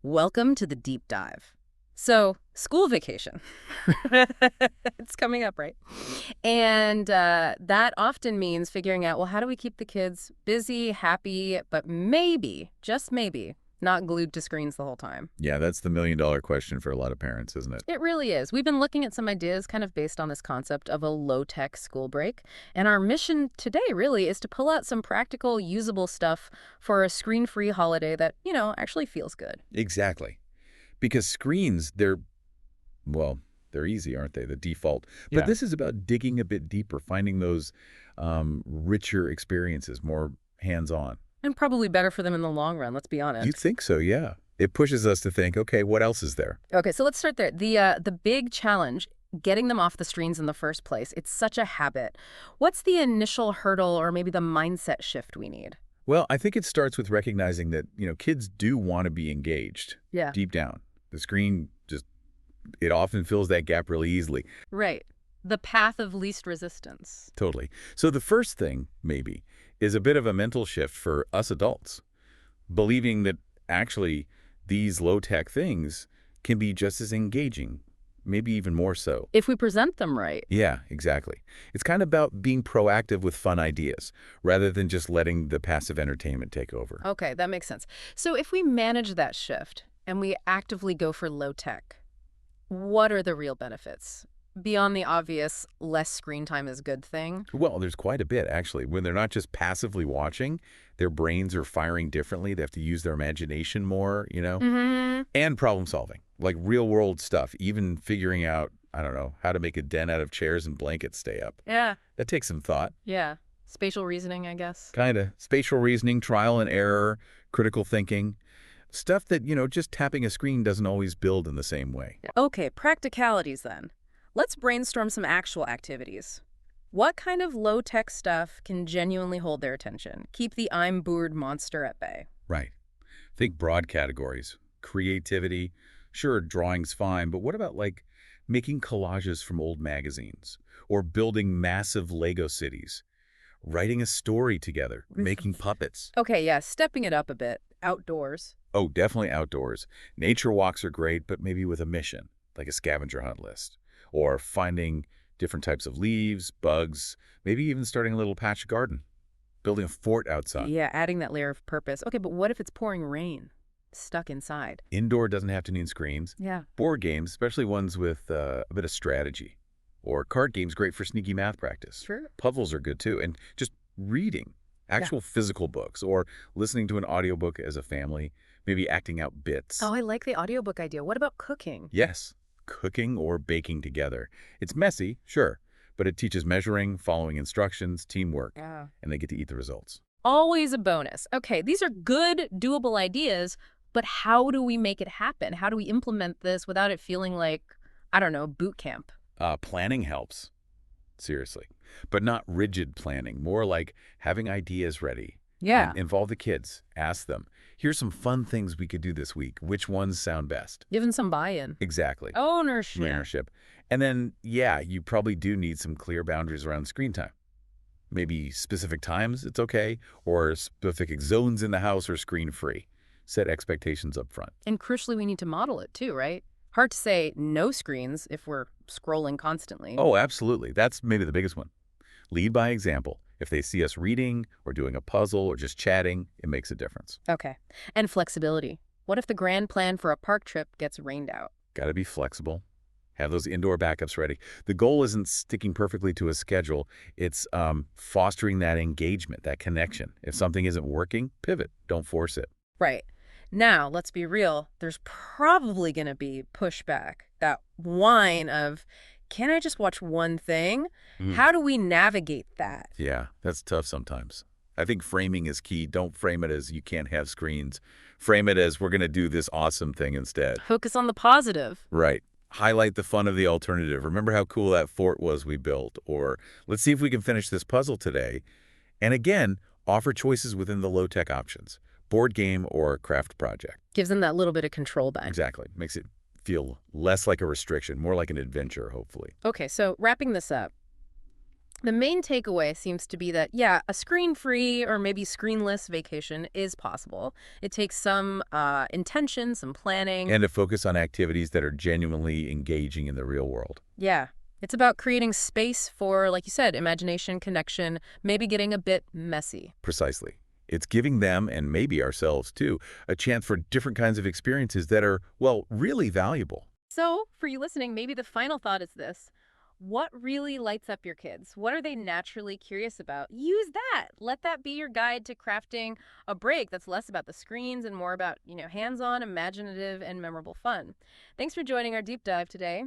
Welcome to the deep dive. So, school vacation. It's coming up, right? And that often means figuring out, well, how do we keep the kids busy, happy, but maybe, just maybe, not glued to screens the whole time? Yeah, that's the million-dollar question for a lot of parents, isn't it? It really is. We've been looking at some ideas kind of based on this concept of a low-tech school break. And our mission today really is to pull out some practical, usable stuff for a screen-free holiday that, actually feels good. Exactly. Because screens, well, they're easy, aren't they? The default. But Yeah. this is about digging a bit deeper, finding those richer experiences, more hands-on. And probably better for them in the long run, let's be You honest. think so, yeah. It pushes us to think, okay, what else is there? Okay, so let's start there. The big challenge, getting them off the screens in the first place. It's such a habit. What's the initial hurdle or maybe the mindset shift we need? Well, I think it starts with recognizing that, kids do want to be engaged Yeah. deep down. The screen it often fills that gap really easily. Right. The path of least resistance. Totally. So the first thing, maybe, is a bit of a mental shift for us adults, believing that actually these low-tech things can be just as engaging, maybe even more so. If we present them right. Yeah, exactly. It's kind of about being proactive with fun ideas, rather than just letting the passive entertainment take over. Okay, that makes sense. So if we manage that shift and we actively go for low tech, what are the real benefits? Beyond the obvious, less screen time is a good thing. Well, there's quite a bit, actually. When they're not just passively watching, their brains are firing differently. They have to use their imagination more. Mm-hmm. And problem solving, like real world stuff, even figuring out, I don't know, how to make a den out of chairs and blankets stay up. Yeah. That takes some thought. Yeah. Spatial reasoning, I guess. Kind of spatial reasoning, trial and error, critical thinking, stuff that, just tapping a screen doesn't always build in the same way. Okay, practicalities then. Let's brainstorm some actual activities. What kind of low-tech stuff can genuinely hold their attention? Keep the I'm bored monster at bay. Right. Think broad categories. Creativity. Sure, drawing's fine, but what about like making collages from old magazines or building massive Lego cities, writing a story together, making puppets? Okay, yeah, stepping it up a bit. Outdoors. Oh, definitely outdoors. Nature walks are great, but maybe with a mission, like a scavenger hunt list, or finding different types of leaves, bugs, maybe even starting a little patch garden, building a fort outside. Yeah, adding that layer of purpose. Okay, but what if it's pouring rain? Stuck inside. Indoor doesn't have to need screens. Yeah. Board games, especially ones with a bit of strategy. Or card games, great for sneaky math practice. Sure. Puzzles are good too. And just reading Yeah. actual physical books or listening to an audiobook as a family, maybe acting out bits. Oh, I like the audiobook idea. What about cooking? Yes, cooking or baking together. It's messy, sure, but it teaches measuring, following instructions, teamwork, Yeah. and they get to eat the results. Always a bonus. Okay, these are good, doable ideas, but how do we make it happen? How do we implement this without it feeling like, I don't know, boot camp? Planning helps, seriously, but not rigid planning, more like having ideas ready. Yeah. And involve the kids. Ask them, here's some fun things we could do this week. Which ones sound best? Given some buy-in. Exactly. Ownership. Ownership. And then, yeah, you probably do need some clear boundaries around screen time. Maybe specific times, it's okay, or specific zones in the house are screen-free. Set expectations up front. And crucially, we need to model it too, right? Hard to say no screens if we're scrolling constantly. Oh, absolutely. That's maybe the biggest one. Lead by example. If they see us reading or doing a puzzle or just chatting, it makes a difference. Okay. And flexibility. What if the grand plan for a park trip gets rained out? Got to be flexible. Have those indoor backups ready. The goal isn't sticking perfectly to a schedule. It's fostering that engagement, that connection. If something isn't working, pivot. Don't force it. Right. Now, let's be real. There's probably going to be pushback. That whine of, can I just watch one thing? Mm. How do we navigate that? Yeah, that's tough sometimes. I think framing is key. Don't frame it as you can't have screens. Frame it as we're going to do this awesome thing instead. Focus on the positive. Right. Highlight the fun of the alternative. Remember how cool that fort was we built? Or let's see if we can finish this puzzle today. And again, offer choices within the low-tech options. Board game or craft project. Gives them that little bit of control back. Exactly. Makes it feel less like a restriction, more like an adventure, hopefully. Okay, so wrapping this up, The main takeaway seems to be that, yeah, a screen-free or maybe screenless vacation is possible. It takes some intention, some planning. And to focus on activities that are genuinely engaging in the real world. Yeah, it's about creating space for, like you said, imagination, connection, maybe getting a bit messy. Precisely. It's giving them, and maybe ourselves too, a chance for different kinds of experiences that are, well, really valuable. So, for you listening, maybe the final thought is this. What really lights up your kids? What are they naturally curious about? Use that. Let that be your guide to crafting a break that's less about the screens and more about, hands-on, imaginative, and memorable fun. Thanks for joining our deep dive today.